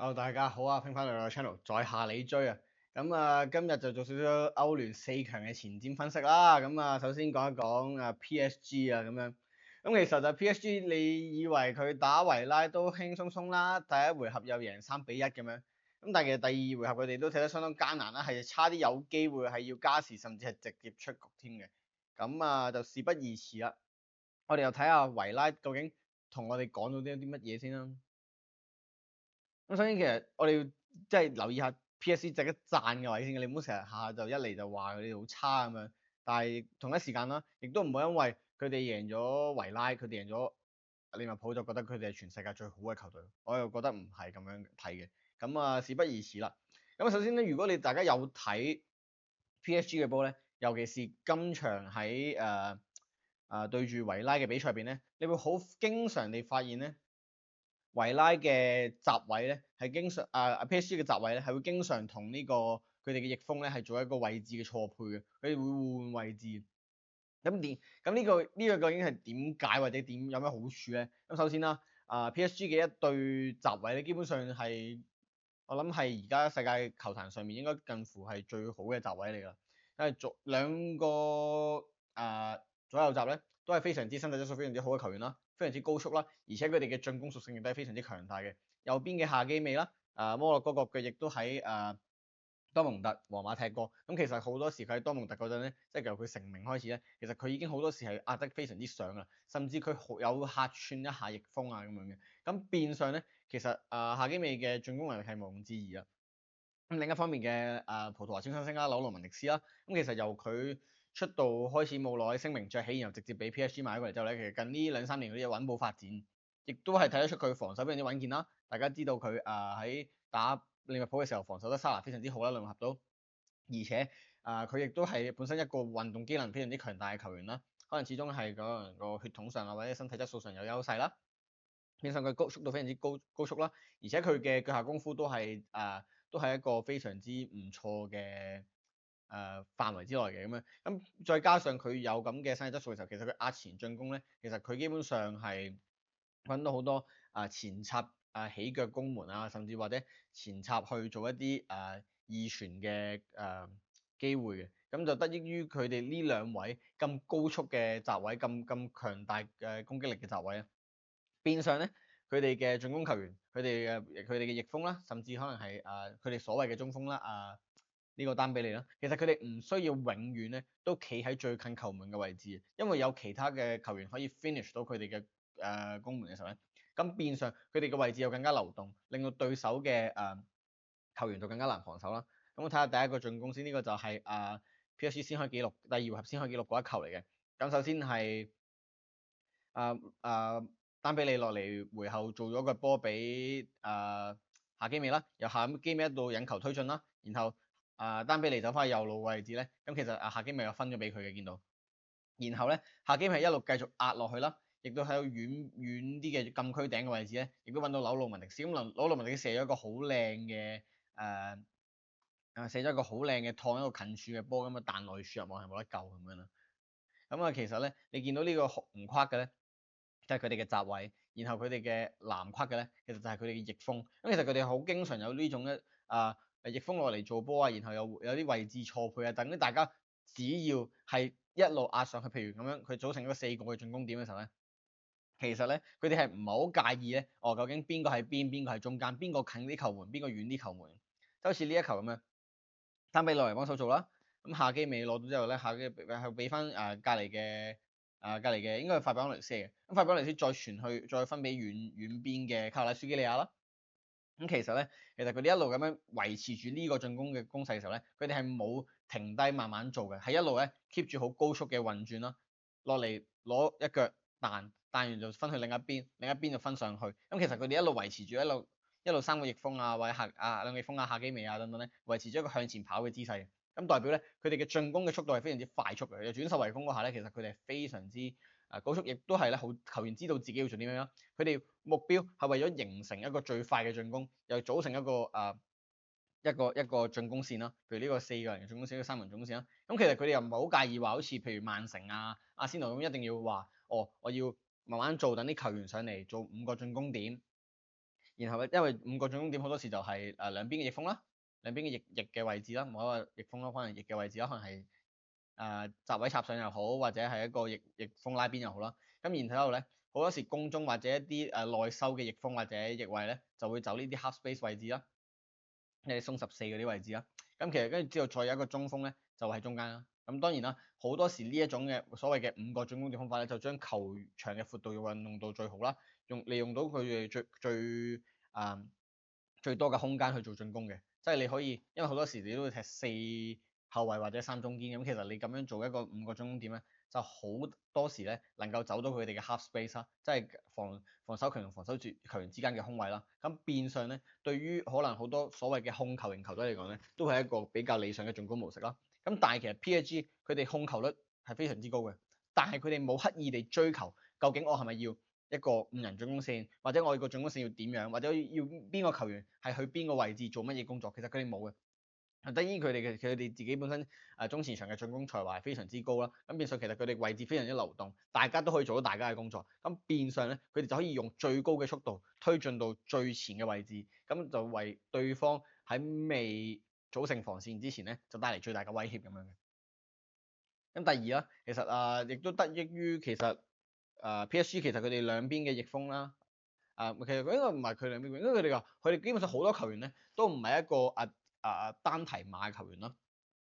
Hello，大家好啊，翻返嚟我個 channel，在下你追啊。今日就做少少歐聯四強嘅前瞻分析啦。首先講一講PSG 啊咁樣。其實就 PSG，你以為佢打維拉都輕鬆鬆啦，第一回合又贏3-1咁樣。但係其實第二回合佢哋都踢得相當艱難啦，係差啲有機會係要加時，甚至係直接出局添嘅。就事不宜遲啦，我哋又睇下維拉究竟同我哋講到啲乜嘢先啦。首先其實我哋要即係留意下 PSG 值得讚嘅位先，你唔好成日下下就一嚟就話佢哋好差咁樣。但係同一時間啦，亦都唔好因為佢哋贏咗維拉，佢哋贏咗利物浦就覺得佢哋係全世界最好嘅球隊。我又覺得唔係咁樣睇嘅。事不宜遲啦。首先咧，如果你大家有睇 PSG 嘅波咧，尤其是今場喺對住維拉嘅比賽入邊咧，你會好經常地發現咧。維拉嘅閘位咧係經常PSG 嘅閘位咧係會經常同呢個佢哋嘅翼鋒咧係做一個位置嘅錯配嘅，佢哋會換位置。呢個究竟係點解或者有咩好處咧？首先啦，PSG 嘅一對閘位咧基本上係我諗係而家世界球壇上面應該近乎係最好嘅閘位嚟㗎，因為兩個左右閘咧都係非常之身體質素非常之好嘅球員啦，非常之高速啦，而且佢哋嘅進攻屬性亦都係非常之強大嘅。右邊嘅夏基美啦，摩洛哥國腳亦都喺多蒙特、皇馬踢過。其實好多時佢喺多蒙特嗰陣咧，即係由佢成名開始咧，其實佢已經好多時係壓得非常之上啦，甚至佢有客串一下翼鋒啊咁樣嘅。變相咧，其實夏基美嘅進攻能力係毋庸置疑啊。另一方面嘅葡萄牙超新星啦，紐魯文迪斯啦，其實由佢出道開始冇耐聲名鵲起，然後直接俾 PSG 買咗過嚟之後咧，其實近呢2-3年嗰啲嘢穩步發展，亦都係睇得出佢防守非常之穩健啦。大家知道佢喺打利物浦嘅時候防守得沙拿非常之好啦，兩合到，而且佢亦都係本身一個運動機能非常之強大嘅球員啦。可能始終係個血統上或者身體質素上有優勢啦。變相佢速度非常之高速啦，而且佢嘅腳下功夫都係一個非常之唔錯嘅範圍之內嘅咁樣。再加上佢有咁嘅身體質素嘅時候，其實佢壓前進攻咧，其實佢基本上係揾到好多前插起腳攻門啊，甚至或者前插去做一啲二傳嘅機會嘅。就得益於佢哋呢兩位咁高速嘅閘位，咁強大嘅攻擊力嘅閘位啊。變相咧，佢哋嘅進攻球員，佢哋嘅翼鋒啦，甚至可能係佢哋所謂嘅中鋒啦，呢個丹比利啦，其實佢哋唔需要永遠咧都企喺最近球門嘅位置，因為有其他嘅球員可以 finish 到佢哋嘅攻門嘅時候咧，變相佢哋嘅位置又更加流動，令到對手嘅球員就更加難防守啦。我睇下第一個進攻先，呢個就係PSG 先開紀錄，第二回合先開紀錄嗰一球嚟嘅。首先係丹比利落嚟回後做咗個波俾夏基美啦，由夏基美一度引球推進啦，然後丹比利走翻去右路位置咧，其實夏基美又分咗俾佢嘅見到，然後咧夏基美一路繼續壓落去啦，亦都喺度遠啲嘅禁區頂嘅位置咧，亦都揾到紐魯文迪斯，紐魯文迪斯射咗一個好靚嘅射咗一個好靚嘅趟一個近處嘅波，彈落去輸入網係冇得救咁樣啦。其實咧你見到呢個紅框嘅咧，即係佢哋嘅閘位，然後佢哋嘅藍框嘅咧，其實就係佢哋嘅翼鋒。其實佢哋好經常有呢種翼鋒落嚟做波啊，然後有啲位置錯配啊，等啲大家只要係一路壓上去，譬如咁樣佢組成一個4個嘅進攻點嘅時候咧，其實咧佢哋係唔係好介意咧？究竟邊個喺邊，邊個喺中間，邊個近啲球門，邊個遠啲球門，就好似呢一球咁樣，丹比落嚟幫手做啦。夏基美攞到之後咧，夏基係俾翻隔離嘅應該係法比安雷斯嘅，法比安雷斯再傳去再分俾遠邊嘅卡拉舒基利亞啦。其實咧，其實佢哋一路咁樣維持住呢個進攻嘅攻勢嘅時候咧，佢哋係冇停低慢慢做嘅，係一路咧 keep 住好高速嘅運轉啦，落嚟攞一腳彈完就分去另一邊，另一邊就分上去。其實佢哋一路維持住一路三個翼鋒或者兩個翼鋒夏基美等等咧，維持咗一個向前跑嘅姿勢。代表咧，佢哋嘅進攻嘅速度係非常之快速嘅。又轉守為攻嗰下咧，其實佢哋係非常之高速，亦都係咧好球員知道自己要做啲咩啦。佢哋目標係為咗形成一個最快嘅進攻，又組成一個一個進攻線啦。譬如呢個4個人嘅進攻線，呢個3人進攻線啦。其實佢哋又唔係好介意話，好似譬如曼城阿仙奴咁，一定要話我要慢慢做，等啲球員上嚟做5個進攻點。然後咧，因為5個進攻點好多時就係兩邊嘅翼鋒啦，兩邊嘅翼嘅位置啦，唔好話翼鋒咯，可能翼嘅位置啦，可能係閘位插上又好，或者係一個翼鋒拉邊又好啦。咁然之後咧，好多時攻中或者一啲內收嘅翼鋒或者翼位咧，就會走呢啲 half space 位置啦，即係鬆14嗰啲位置啦。咁其實跟住之後再有一個中鋒咧，就喺中間啦。咁當然啦，好多時呢一種嘅所謂嘅5個進攻點方法咧，就將球場嘅闊度要運用到最好啦，利用到佢哋最多嘅空間去做進攻嘅，即係你可以，因為好多時你都會踢4後衞或者3中堅咁，其實你咁樣做一個5個進攻點咧，就好多時咧能夠走到佢哋嘅 half space 啦，即係防守強同防守球員之間嘅空位啦。咁變相咧，對於可能好多所謂嘅控球型球隊嚟講咧，都係一個比較理想嘅進攻模式啦。咁但係其實 PSG 佢哋控球率係非常之高嘅，但係佢哋冇刻意地追求究竟我係咪要一個5人進攻線，或者我個進攻線要點樣，或者要邊個球員係去邊個位置做乜嘢工作，其實佢哋冇嘅。得益佢哋自己本身中前場嘅進攻才華係非常之高啦，咁變相其實佢哋位置非常之流動，大家都可以做到大家嘅工作，咁變相咧佢哋就可以用最高嘅速度推進到最前嘅位置，咁就為對方喺未組成防線之前咧就帶嚟最大嘅威脅咁樣嘅。咁第二啦，其實亦都得益於其實PSG 其實佢哋兩邊嘅翼鋒啦。其實佢應該唔係佢兩邊，因為佢哋話佢哋基本上好多球員咧都唔係一個單提馬嘅球員啦，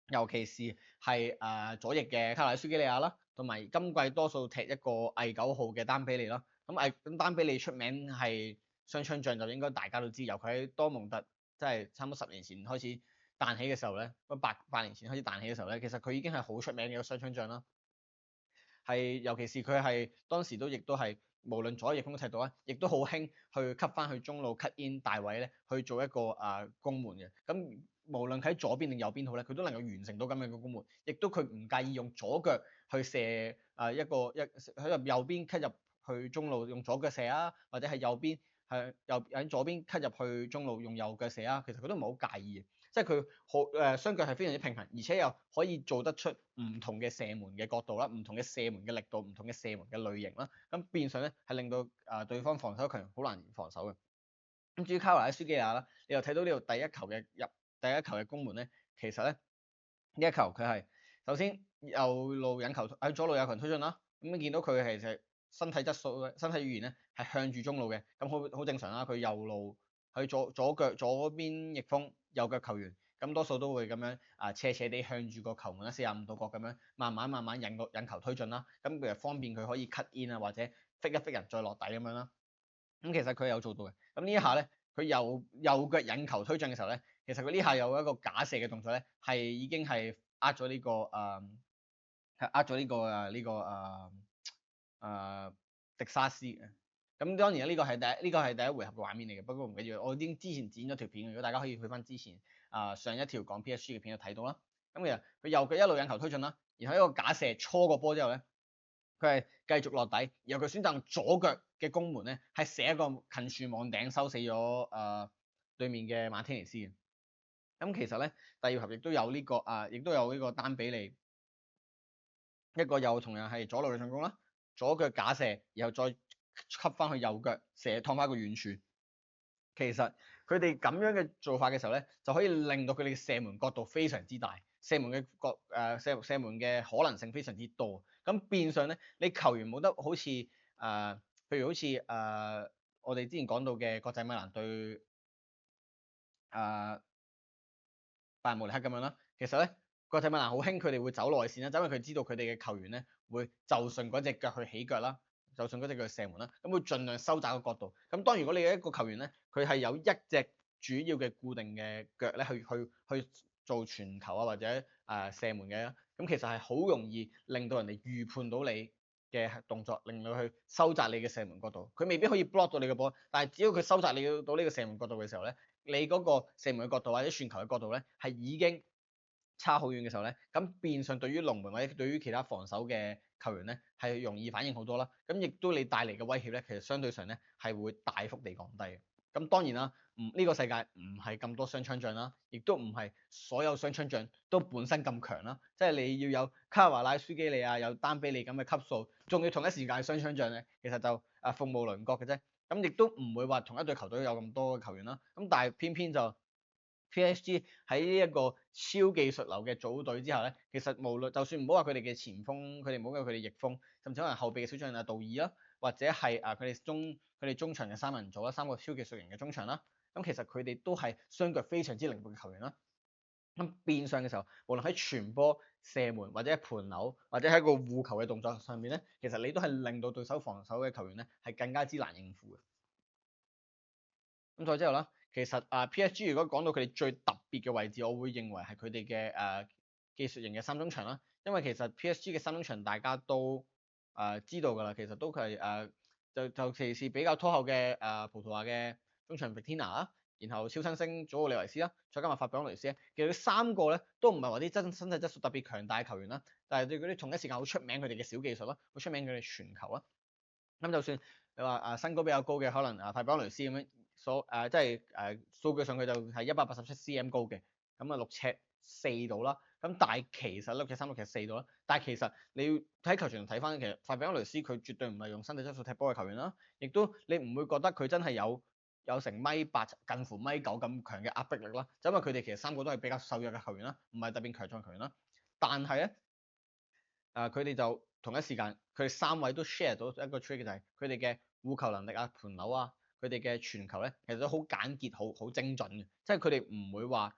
尤其是係左翼嘅卡拉舒基利亞啦，同埋今季多數踢一個偽9號嘅丹比利啦。咁丹比利出名係雙槍將，就應該大家都知，由佢喺多蒙特即係差唔多10年前開始彈起嘅時候咧，八年前開始彈起嘅時候咧，其實佢已經係好出名嘅一個雙槍將啦。係尤其是佢係當時亦都係無論左翼鋒都踢到啊，亦都好興去 cut 翻去中路 cut in 大位咧，去做一個攻門嘅。咁無論喺左邊定右邊好咧，佢都能夠完成到咁樣嘅攻門，亦都佢唔介意用左腳去射喺入右邊 cut 入去中路用左腳射啊，或者係右邊喺左邊 cut 入去中路用右腳射啊，其實佢都唔係好介意嘅。即係佢好雙腳係非常之平衡，而且又可以做得出唔同嘅射門嘅角度啦，唔同嘅射門嘅力度，唔同嘅射門嘅類型啦。咁變相咧係令到對方防守強好難防守嘅。咁至於卡華拉舒基亞啦，你又睇到呢度第一球嘅攻門咧，其實咧呢一球佢係首先右路引球喺左路有球推進啦，咁見到佢其實身體質素身體語言咧係向住中路嘅，咁好正常啦。佢右路佢左腳左邊翼鋒，右腳球員，咁多數都會咁樣斜斜地向住個球門啦，45度角咁樣慢慢引球推進啦，咁其實方便佢可以 cut in 啊，或者 fake 一 fake 人再落底咁樣啦。咁其實佢有做到嘅。咁呢一下咧，佢右腳引球推進嘅時候咧，其實佢呢下有一個假射嘅動作咧，係已經係呃咗呢個迪沙斯嘅。咁當然呢個係第一回合嘅畫面嚟嘅，不過唔緊要，我已經之前剪咗條片，如果大家可以去翻之前上一條講 PSG 嘅片就睇到啦。咁其實佢右腳一路引球推進啦，然後一個假射搓個波之後咧，佢係繼續落底，然後佢選擇用左腳嘅攻門咧，係射一個近處網頂收死咗對面嘅馬天尼斯嘅。咁其實咧第二回合亦都有呢個丹比利一個又同樣係左路嘅進攻啦，左腳假射，然後再吸翻去右腳射燙翻個遠處。其實佢哋咁樣嘅做法嘅時候咧，就可以令到佢哋嘅射門角度非常之大，射門嘅可能性非常之多。咁變相咧，你球員冇得好似譬如好似我哋之前講到嘅國際米蘭對拜仁慕尼黑咁樣啦。其實咧，國際米蘭好興佢哋會走內線啦，因為佢知道佢哋嘅球員咧會就順嗰隻腳去起腳啦，就順嗰隻腳去射門啦，咁會盡量收窄個角度。咁當如果你嘅一個球員咧，佢係有一隻主要嘅固定嘅腳咧，去做傳球啊或者射門嘅，咁其實係好容易令到人哋預判到你嘅動作，令到去收窄你嘅射門角度。佢未必可以 block 到你嘅波，但係只要佢收窄你到呢個射門角度嘅時候咧，你嗰個射門嘅角度或者傳球嘅角度咧係已經差好遠嘅時候咧，咁變相對於龍門或者對於其他防守嘅球員咧係容易反應好多啦。咁亦都你帶嚟嘅威脅咧，其實相對上咧係會大幅地降低嘅。咁當然啦，呢個世界唔係咁多雙槍將啦，亦都唔係所有雙槍將都本身咁強啦。即係你要有卡華拉、舒基利亞、有丹比利咁嘅級數，仲要同一時間雙槍將咧，其實就鳳毛麟角嘅啫。咁亦都唔會話同一隊球隊有咁多嘅球員啦。咁但係偏偏就 PSG 喺呢一個超技術流嘅組隊之下咧，其實無論就算唔好話佢哋嘅前鋒，佢哋唔好話佢哋翼鋒，甚至可能後備嘅小將杜爾啦，或者係佢哋中場嘅三人組啦，三個超技術型嘅中場啦，咁其實佢哋都係雙腳非常之靈活嘅球員啦。咁變相嘅時候，無論喺傳波、射門或者係盤扭，或者喺個護球嘅動作上面咧，其實你都係令到對手防守嘅球員咧係更加之難應付嘅。咁再之後啦，其實PSG 如果講到佢哋最特別嘅位置，我會認為係佢哋嘅技術型嘅三中場啦。因為其實 PSG 嘅三中場大家都知道㗎啦，其實都係尤其是比較拖後嘅葡萄牙嘅中場 Vitinha 啦，然後超新星祖奧利維斯啦，再加埋法比安雷斯咧，其實佢三個咧都唔係話啲身體質素特別強大嘅球員啦，但係對嗰啲同一時間好出名佢哋嘅小技術啦，好出名佢哋傳球啦。咁就算你話身高比較高嘅，可能法比安雷斯咁樣。即係數據上佢就係187cm 高嘅，咁6尺4度啦。咁但係其實6尺3、6尺4度啦。但係其實你要喺球場睇翻，其實法比安雷斯佢絕對唔係用身體質素踢波嘅球員啦，亦都你唔會覺得佢真係有成1米8近乎1米9咁強嘅壓迫力啦。就因為佢哋其實三個都係比較瘦弱嘅球員啦，唔係特別強壯球員啦。但係咧佢哋就同一時間，佢哋三位都 share 到一個 trait 就係佢哋嘅護球能力啊、盤扭啊。佢哋嘅傳球咧，其實都好簡潔、好精準嘅，即係佢哋唔會話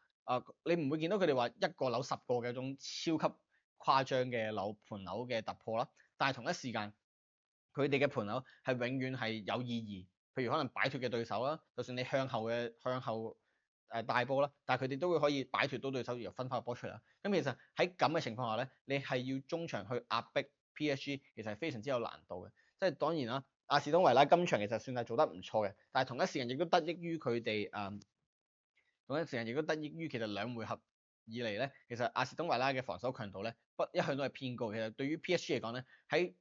你唔會見到佢哋話一個扭10個嘅一種超級誇張嘅盤扭嘅突破啦。但係同一時間，佢哋嘅盤扭係永遠係有意義，譬如可能擺脫嘅對手啦，就算你向後帶波啦，但係佢哋都會可以擺脫到對手，然後分翻個波出嚟啦。咁其實喺咁嘅情況下咧，你係要中場去壓迫 PSG，其實係非常之有難度嘅。即係當然啦。阿士東維拉今場其實算係做得唔錯嘅，但係同一時間亦都得益於佢哋同一時間亦都得益於其實兩回合以嚟咧，其實阿士東維拉嘅防守強度咧一向都係偏高。其實對於 PSG 嚟講咧，喺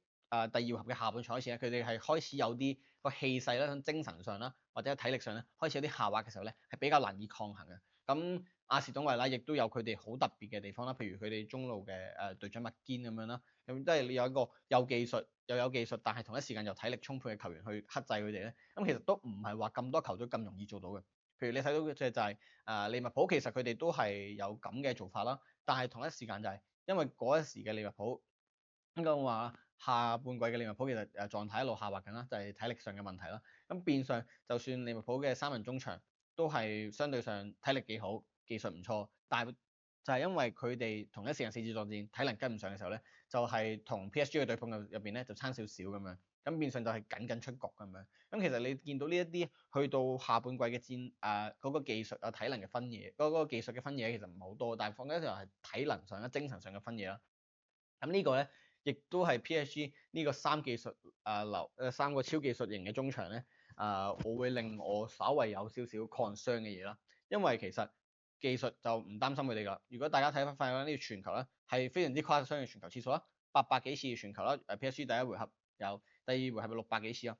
第二回合嘅下半場開始咧，佢哋係開始有啲個氣勢啦，喺精神上啦，或者體力上咧，開始有啲下滑嘅時候咧，係比較難以抗衡嘅。咁阿士東維拉亦都有佢哋好特別嘅地方啦，譬如佢哋中路嘅隊長麥堅咁樣啦，咁都係有一個有技術又有技術，但係同一時間又體力充沛嘅球員去克制佢哋咧。咁其實都唔係話咁多球隊咁容易做到嘅。譬如你睇到嘅就係利物浦，其實佢哋都係有咁嘅做法啦，但係同一時間就係因為嗰一時嘅利物浦應該話下半季嘅利物浦其實狀態一路下滑緊啦，就係體力上嘅問題啦。咁變相就算利物浦嘅三人中場都係相對上體力幾好，技術唔錯，但係就係因為佢哋同一時間四次作戰，體能跟唔上嘅時候咧，就係同 PSG 嘅對碰入邊咧就差少少咁樣，咁變相就係緊出局咁樣。咁其實你見到呢一啲去到下半季嘅嗰個技術啊、體能嘅分野，嗰個技術嘅分野其實唔係好多，但係放緊就係體能上、精神上嘅分野啦。咁呢個咧，亦都係 PSG 呢個三個超技術型嘅中場咧，我會令我稍為有少少 concern 嘅嘢啦，因為其實技術就唔擔心佢哋㗎。如果大家睇翻呢個傳球咧，係非常之誇張嘅傳球次數啦，800幾次嘅傳球啦，PSG 第一回合有，第二回合係600幾次咯。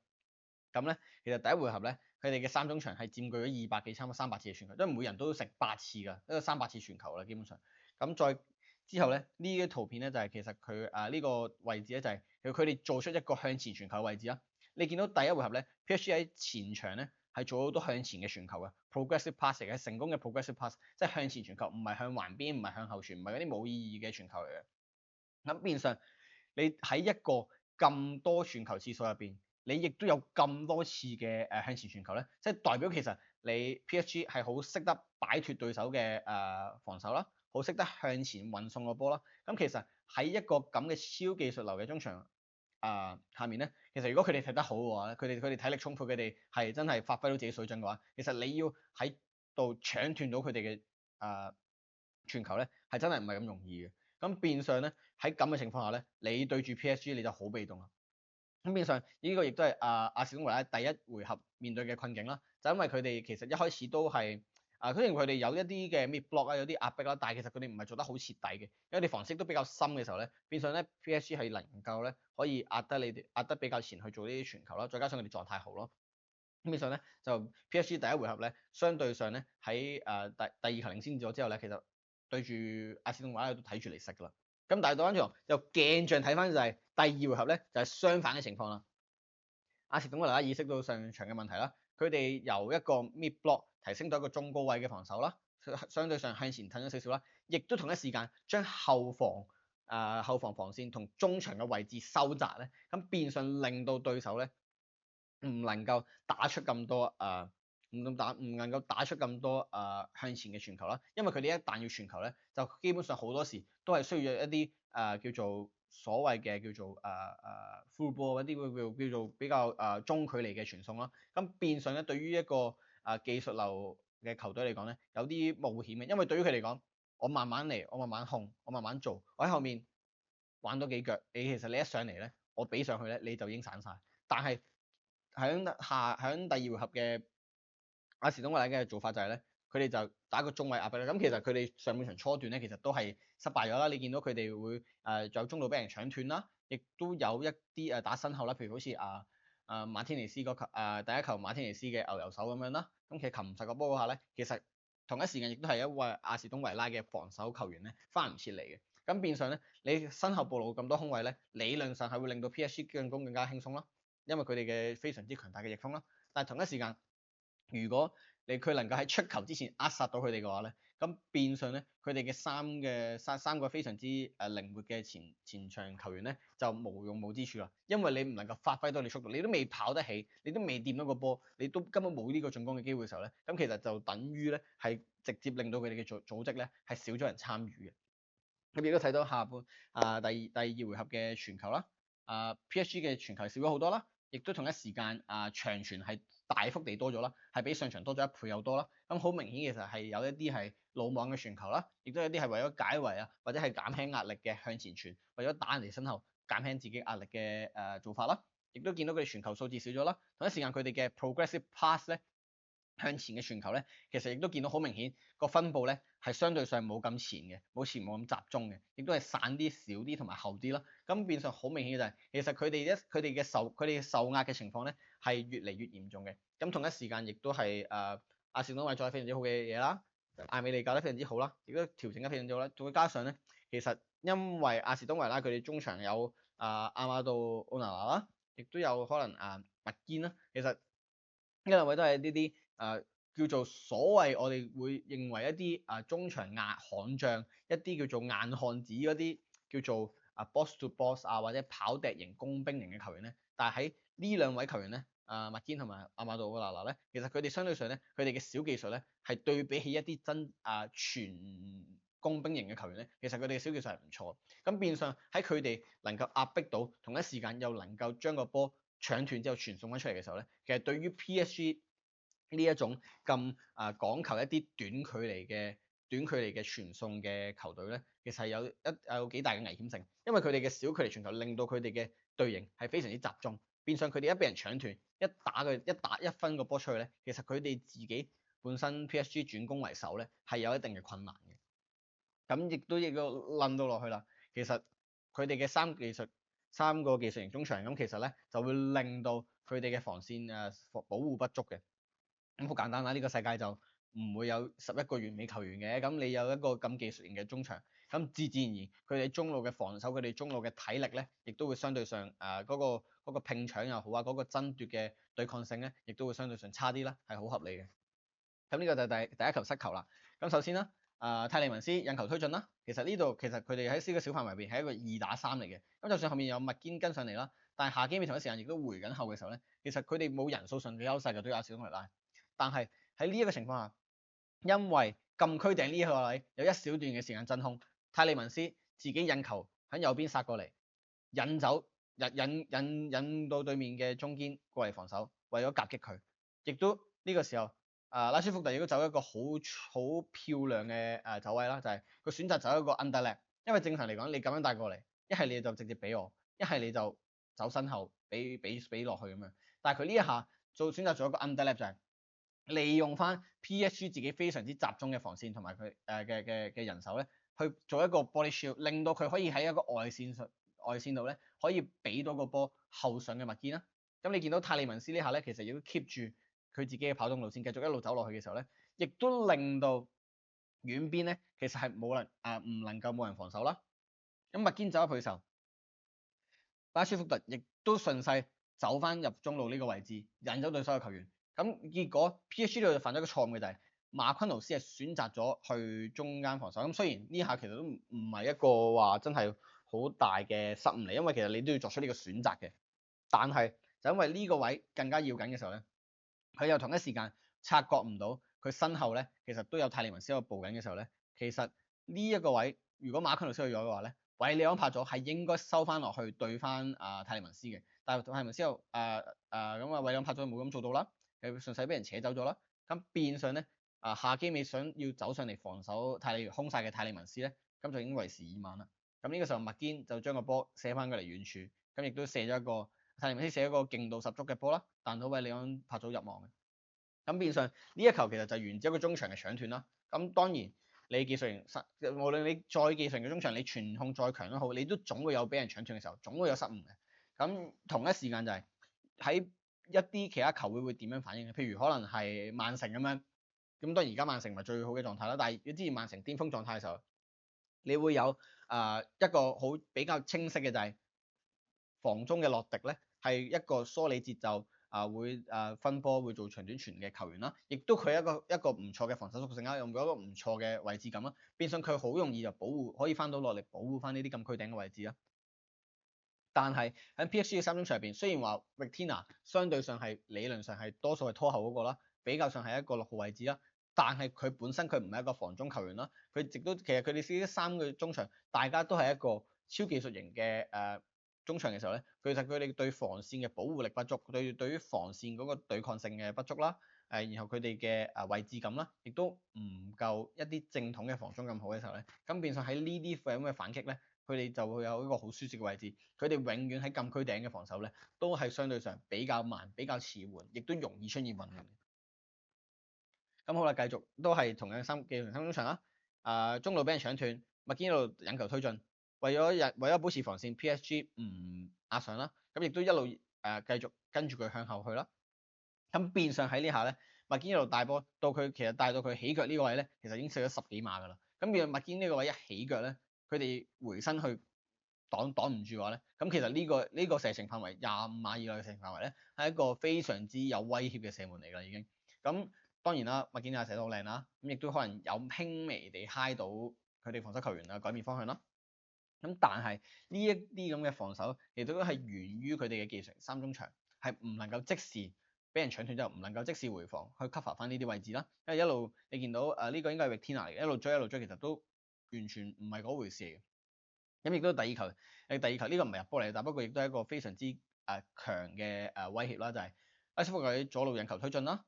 咁咧，其實第一回合咧，佢哋嘅三中場係佔據咗200幾差唔多300次嘅傳球，因為每人都成8次㗎，一個300次傳球啦，基本上。咁再之後咧，呢啲圖片咧就係其實佢呢個位置咧就係佢哋做出一個向前傳球嘅位置啦。你見到第一回合咧，PSG 喺前場咧係做好多向前嘅傳球嘅 progressive pass 嘅成功嘅 progressive pass，即係向前傳球，唔係向橫邊，唔係向後傳，唔係嗰啲冇意義嘅傳球嚟嘅。咁變相你喺一個咁多傳球次數入邊，你亦都有咁多次嘅向前傳球咧，即係代表其實你 PSG 係好識得擺脫對手嘅防守啦。好識得向前運送個波啦，咁其實喺一個咁嘅超技術流嘅中場下面咧，其實如果佢哋踢得好嘅話咧，佢哋體力充沛，佢哋係真係發揮到自己水準嘅話，其實你要喺度搶斷到佢哋嘅傳球咧，係真係唔係咁容易嘅。咁變相咧喺咁嘅情況下咧，你對住 PSG 你就好被動啦。咁變相呢個亦都係阿士東維拉第一回合面對嘅困境啦，就因為佢哋其實一開始都係。雖然佢哋有一啲嘅 mid block 啊，有啲壓迫啦，但係其實佢哋唔係做得好徹底嘅，因為你防守都比較深嘅時候咧，變相咧 PSG 係能夠咧可以壓得比較前去做呢啲傳球啦，再加上佢哋狀態好咯，咁變相咧就 PSG 第一回合咧，相對上咧喺第二球領先咗之後咧，其實對住阿士東維拉都睇住嚟食㗎啦。咁但係到翻場又鏡像睇翻就係第二回合咧就係相反嘅情況啦。阿士東維拉意識到上場嘅問題啦，佢哋由一個 mid block 提升到一個中高位嘅防守啦，相對上向前褪咗少少啦，亦都同一時間將後防防線同中場嘅位置收窄咧，咁變相令到對手咧唔能夠打出咁多唔能夠打出咁多向前嘅傳球啦，因為佢哋一旦要傳球咧，就基本上好多時都係需要一啲叫做所謂嘅叫做full ball 一啲叫做比較中距離嘅傳送啦，咁變相咧對於一個技術流嘅球隊嚟講咧，有啲冒險嘅，因為對於佢嚟講，我慢慢嚟，我慢慢控，我慢慢做，我喺後面玩多幾腳，其實你一上嚟咧，我俾上去咧，你就已經散晒。但係喺第二回合嘅阿士東維拉嘅做法就係咧，佢哋就打個中位壓迫啦。咁其實佢哋上半場初段咧，其實都係失敗咗啦。你見到佢哋會有中路俾人搶斷啦，亦都有一啲打身後啦，譬如好似馬天尼斯嗰球第一球馬天尼斯嘅牛油手咁樣啦。咁其實擒唔實個波嗰下咧，其實同一時間亦都係因為阿士東維拉嘅防守球員咧翻唔切嚟嘅。咁變相咧，你身後暴露咁多空位咧，理論上係會令到 PSG 進攻更加輕鬆啦，因為佢哋嘅非常之強大嘅翼鋒啦。但係同一時間，如果佢能夠喺出球之前扼殺到佢哋嘅話咧，咁變相咧佢哋嘅三個非常之靈活嘅前場球員咧就無用武之處啦，因為你唔能夠發揮到你速度，你都未跑得起，你都未掂到個波，你都根本冇呢個進攻嘅機會嘅時候咧，咁其實就等於咧係直接令到佢哋嘅組織咧係少咗人參與嘅。咁亦都睇到下半第二回合嘅傳球啦，PSG 嘅傳球少咗好多啦，亦都同一時間長傳係大幅地多咗啦，係比上場多咗1倍有多啦。咁好明顯其實係有一啲係魯莽嘅傳球啦，亦都有啲係為咗解圍或者係減輕壓力嘅向前傳，為咗打人哋身後減輕自己壓力嘅做法啦。亦都見到佢哋傳球數字少咗啦，同一時間佢哋嘅 progressive pass 咧。向前嘅傳球咧，其實亦都見到好明顯個分佈咧係相對上冇咁前嘅，冇咁集中嘅，亦都係散啲、少啲同埋後啲啦。咁變相好明顯嘅就係，其實佢哋嘅受壓嘅情況咧係越嚟越嚴重嘅。咁同一時間亦都係阿士東維拉做得非常之好嘅嘢啦，艾美利教得非常之好啦，亦都調整得非常之好啦。再加上咧，其實因為阿士東維拉佢哋中場有阿馬杜奧拿拿啦，亦都有可能麥堅啦，其實呢兩位都係呢啲。叫做所謂我哋會認為一啲中場硬悍將，一啲叫做硬漢子嗰啲叫做boss to boss 或者跑趯型工兵型嘅球員咧，但係喺呢兩位球員咧，麥堅同埋阿馬杜奧拿拿咧，其實佢哋相對上咧，佢哋嘅小技術咧係對比起一啲真全工兵型嘅球員咧，其實佢哋嘅小技術係唔錯。咁變相喺佢哋能夠壓迫到同一時間又能夠將個波搶斷之後傳送翻出嚟嘅時候咧，其實對於 PSG呢一種咁講求一啲短距離嘅傳送嘅球隊咧，其實係有幾大嘅危險性，因為佢哋嘅小距離傳球令到佢哋嘅隊形係非常之集中，變相佢哋一俾人搶斷，一分個波出去咧，其實佢哋自己本身 PSG 轉攻為守咧係有一定嘅困難嘅。咁亦都諗到落去啦，其實佢哋嘅三個技術型中場咁，其實咧就會令到佢哋嘅防線保護不足嘅。咁好簡單啦，呢個世界就唔會有11個完美球員嘅，咁你有一個咁技術型嘅中場，咁自然而佢哋中路嘅防守，佢哋中路嘅體力咧，亦都會相對上嗰個拼搶又好嗰個爭奪嘅對抗性咧，亦都會相對上差啲啦，係好合理嘅。咁呢個就係第一球失球啦。咁首先啦，泰利文斯引球推進啦，其實佢哋喺呢個小範圍入邊係一個2打3嚟嘅。咁就算後面有麥堅跟上嚟啦，但係下基尾同一時間亦都回緊後嘅時候咧，其實佢哋冇人數上嘅優勢嘅對阿士東維拉。但係喺呢一個情況下，因為禁區頂呢一個位有一小段嘅時間真空，泰利文斯自己引球喺右邊殺過嚟，引到對面嘅中堅過嚟防守，為咗夾擊佢，亦都呢個時候拉舒福特亦都走一個好漂亮嘅走位啦，就係佢選擇走一個 underlap，因為正常嚟講你咁樣帶過嚟，一係你就直接俾我，一係你就走身後俾落去咁樣，但係佢呢一下選擇做一個 underlap 就係利用翻 PSG 自己非常之集中嘅防線同埋佢嘅人手咧，去做一個 body shield，令到佢可以喺一個外線度咧，可以俾到個波後上嘅麥堅啦。咁你見到泰利文斯呢下咧，其實亦都 keep 住佢自己嘅跑動路線，繼續一路走落去嘅時候咧，亦都令到遠邊咧，其實係唔能夠冇人防守啦。咁麥堅走入去嘅時候，拉舒福特亦都順勢走翻入中路呢個位置，引走對手嘅球員。咁結果 PSG 度就犯咗個錯誤嘅就係、馬昆奴斯係選擇咗去中間防守。咁雖然呢下其實都唔係一個話真係好大嘅失誤嚟，因為其實你都要作出呢個選擇嘅。但係就因為呢個位更加要緊嘅時候咧，佢又同一時間察覺唔到佢身後咧其實都有泰利文斯喺度步緊嘅時候咧，其實呢一個位如果馬昆奴斯去咗嘅話咧，韋利安帕佐係應該收翻落去對翻泰利文斯嘅，但係泰利文斯又咁韋利安帕佐冇咁做到啦，佢順勢俾人扯走咗啦，咁變相咧夏基美想要走上嚟防守空晒嘅泰利文斯咧，咁就已經為時已晚啦。咁呢個時候麥堅就將個波射翻過嚟遠處，咁亦都射咗一個泰利文斯射一個勁度十足嘅波啦，彈到韋利安帕佐入網嘅。咁變相呢一球其實就源自一個中場嘅搶斷啦。咁當然你技術型，無論你再技術型嘅中場，你傳控再強都好，你都總會有俾人搶斷嘅時候，總會有失誤嘅。咁同一時間就係喺一啲其他球會點樣反應嘅？譬如可能係曼城咁樣，咁當然而家曼城唔係最好嘅狀態啦，但係你之前曼城巔峰狀態嘅時候，你會有一個好比較清晰嘅就係防中嘅洛迪咧，係一個梳理節奏。會分波會做長短傳嘅球員啦，亦都佢一個唔錯嘅防守屬性啦，用咗一個唔錯嘅位置感啦，變相佢好容易就保護可以翻到落嚟保護翻呢啲禁區頂嘅位置啦。但係喺 PSG 嘅三中場入邊，雖然話 Vitinha 相對上係理論上係多數係拖後嗰個啦，比較上係一個6號位置啦，但係佢本身佢唔係一個防中球員啦，佢亦都其實佢哋呢三個中場大家都係一個超技術型嘅中場嘅時候咧，其實佢哋對防線嘅保護力不足，對於防線嗰個對抗性嘅不足啦，然後佢哋嘅位置感啦，亦都唔夠一啲正統嘅防中咁好嘅時候咧，咁變相喺呢啲咁嘅反擊咧，佢哋就會有一個好舒適嘅位置，佢哋永遠喺禁區頂嘅防守咧，都係相對上比較慢、比較遲緩，亦都容易出現混亂。咁好啦，繼續都係同樣技術型中場啦，中路俾人搶斷，麥堅一路引球推進。為咗保持防線 ，PSG 唔壓上啦，咁亦都一路繼續跟住佢向後去啦。咁變相喺呢下咧，麥堅一路帶波到佢其實帶到佢起腳呢個位咧，其實已經射咗10幾碼㗎啦。咁變相麥堅呢個位一起腳咧，佢哋回身去擋唔住嘅話咧，咁其實呢個射程範圍25碼以內嘅射程範圍咧，係一個非常之有威脅嘅射門嚟㗎已經。咁當然啦，麥堅又射得好靚啦，咁亦都可能有輕微地揩到佢哋防守球員改變方向啦。咁但係呢一啲咁嘅防守，亦都係源於佢哋嘅技術三中場係唔能夠即時俾人搶斷之後，唔能夠即時回防去 cover 翻呢啲位置啦。因為一路你見到呢個應該係 Vitinha 嚟嘅，一路追，其實都完全唔係嗰回事嚟嘅。咁亦都第二球呢個唔係入波嚟，但不過亦都係一個非常之強嘅威脅啦，就係拉斯福特喺左路引球推進啦，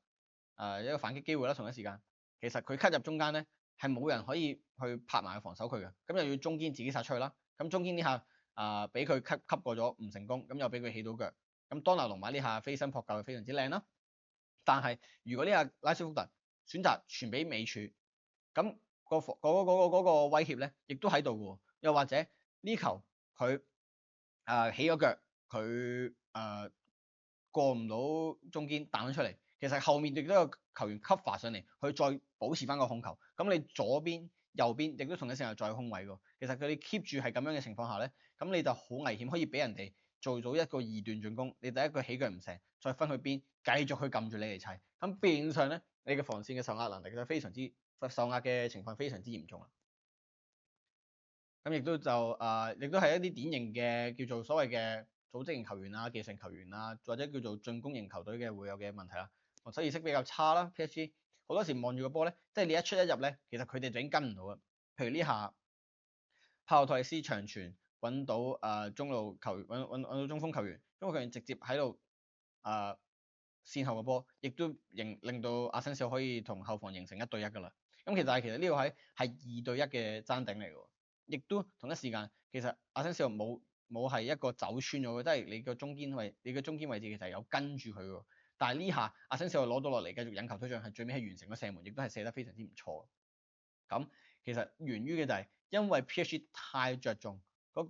一個反擊機會啦，同一時間其實佢 cut 入中間咧係冇人可以去拍埋去防守佢嘅，咁又要中堅自己殺出去啦。咁中堅呢下俾佢吸過咗唔成功，咁又俾佢起到腳。咁當拿龍馬呢下飛身撲救非常之靚啦。但係如果呢下拉斯福特選擇傳俾尾柱，咁嗰個威脅咧亦都喺度嘅喎。又或者呢球佢起咗腳，佢過唔到中堅彈咗出嚟，其實後面亦都有球員 cover 上嚟，去再保持翻個控球。咁你左邊、右邊亦都同一時間再空位喎。其實佢哋 keep 住係咁樣嘅情況下咧，咁你就好危險，可以俾人哋做到一個二段進攻。你第一個起腳唔成，再分去邊，繼續去撳住你嚟砌。咁變相咧，你嘅防線嘅受壓能力就非常之受壓嘅情況非常之嚴重啦。咁亦都亦都係一啲典型嘅叫做所謂嘅組織型球員啊、技術型球員啊，或者叫做進攻型球隊嘅會有嘅問題啦。防守意識比較差啦，PSG 好多時望住個波咧，即係你一出一入咧，其實佢哋就已經跟唔到啦。譬如呢下帕奧托利斯長傳揾到中路球員揾到中鋒球員，中鋒球員直接喺度線後個波，亦都令到阿辛少可以同後防形成1對1㗎啦。咁其實呢個係2對1嘅爭頂嚟㗎。亦都同一時間，其實阿辛少冇係一個走穿咗嘅，即係你個中堅位置其實有跟住佢喎。但係呢下阿辛少攞到落嚟繼續引球推進，係最尾係完成咗射門，亦都係射得非常之唔錯。咁其實源於嘅就係因為 PSG 太着重嗰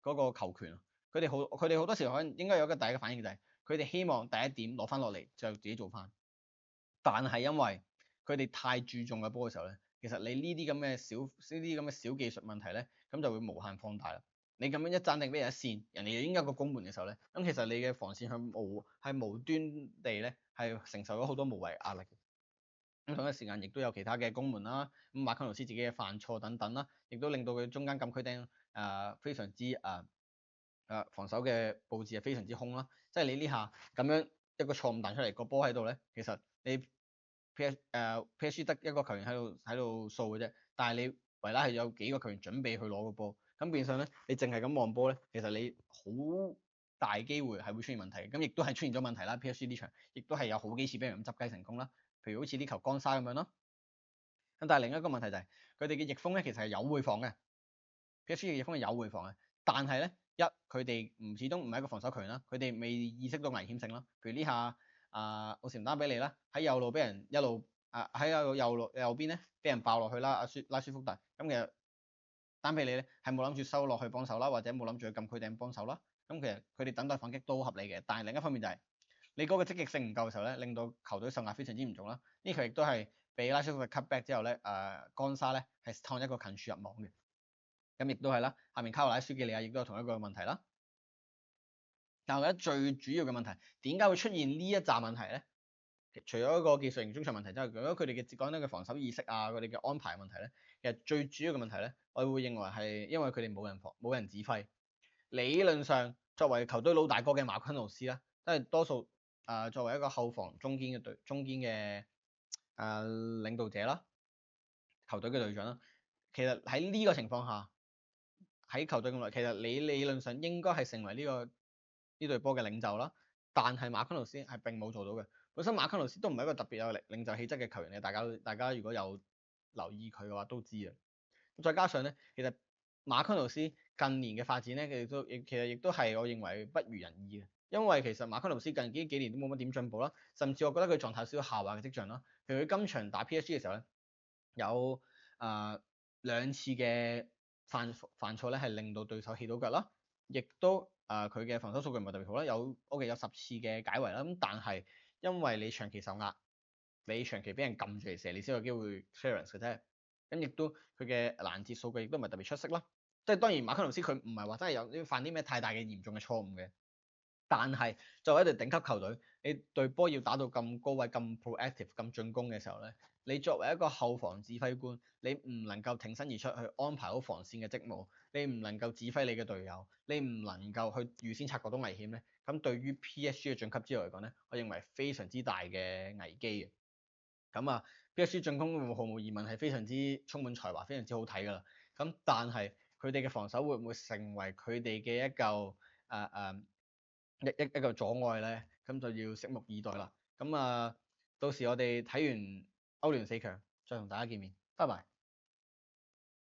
個球權，佢哋好多時可能應該有一個第一個反應就係佢哋希望第一點攞翻落嚟就自己做翻，但係因為佢哋太注重個波嘅時候咧。其實你呢啲咁嘅小技術問題咧，咁就會無限放大啦。你咁樣一爭定俾人一線，人哋已經有個攻門嘅時候咧，咁其實你嘅防線係無端地咧係承受咗好多無謂壓力。咁同一時間亦都有其他嘅攻門啦，咁馬卡奴斯自己嘅犯錯等等啦，亦都令到佢中間禁區釘非常之防守嘅佈置係非常之空啦，即係你呢下咁樣一個錯誤彈出嚟個波喺度咧，其實你 PSG 得一個球員喺度掃嘅啫，但係你維拉係有幾個球員準備去攞個波，咁變相咧你淨係咁望波咧，其實你好大機會係會出現問題嘅，咁亦都係出現咗問題啦。PSG 呢場亦都係有好幾次俾人咁執雞成功啦，譬如好似呢球江沙咁樣咯。咁但係另一個問題就係佢哋嘅逆風咧，其實係有回防嘅，PSG 嘅逆風係有回防嘅，但係咧佢哋始終唔係一個防守強啦，佢哋未意識到危險性啦。譬如呢下奧斯唔丹比利啦，喺右路俾人一路喺右邊咧俾人爆落去啦，拉舒福特，咁其實丹比利咧係冇諗住收落去幫手啦，或者冇諗住去禁區頂幫手啦。咁其實佢哋等待反擊都合理嘅，但係另一方面就係你嗰個積極性唔夠嘅時候咧，令到球隊受壓非常之嚴重啦。呢球亦都係俾拉舒福特 cut back 之後咧，干沙咧係創一個近處入網嘅。咁亦都係啦，下面卡羅拉舒記利亞亦都有同一個問題啦。但係我覺得最主要嘅問題，點解會出現呢一紮問題咧？除咗一個技術型中場問題之外，如果佢哋嘅講緊嘅防守意識啊，佢哋嘅安排問題咧，其實最主要嘅問題咧，我會認為係因為佢哋冇人指揮。理論上作為球隊老大哥嘅馬昆奴斯啦，即係多數作為一個後防中堅嘅領導者啦，球隊嘅隊長啦，其實喺呢個情況下，喺球隊咁耐，其實你理論上應該係成為呢隊波嘅領袖啦，但係馬昆奴斯係並冇做到嘅。本身馬昆奴斯都唔係一個特別有領袖氣質嘅球員嘅，大家如果有留意佢嘅話都知啊。再加上咧，其實馬昆奴斯近年嘅發展咧，其實亦都係我認為不如人意嘅，因為其實馬昆奴斯近幾年都冇乜點進步啦，甚至我覺得佢狀態少少下滑嘅跡象啦。譬如佢今場打 PSG 嘅時候咧，有兩次嘅犯錯咧，係令到對手起到腳啦，亦都佢嘅防守數據唔係特別好啦，有10次嘅解圍啦，咁但係因為你長期受壓，你長期俾人撳住嚟射，你先有機會 clearance 嘅啫。咁亦都佢嘅攔截數據亦都唔係特別出色啦。即係當然馬卡奴斯佢唔係話真係有犯啲咩太大嘅嚴重嘅錯誤嘅，但係作為一隊頂級球隊，你隊波要打到咁高位、咁 proactive、咁進攻嘅時候咧，你作為一個後防指揮官，你唔能夠挺身而出去安排好防線嘅職務，你唔能夠指揮你嘅隊友，你唔能夠去預先察覺到危險咧，咁對於 PSG 嘅晉級之路嚟講咧，我認為非常之大嘅危機嘅。咁PSG 進攻毫無疑問係非常之充滿才華，非常之好睇㗎啦。咁但係佢哋嘅防守會唔會成為佢哋嘅一嚿一個阻礙咧？咁就要拭目以待啦。咁到時我哋睇完歐聯4強再同大家見面，拜拜。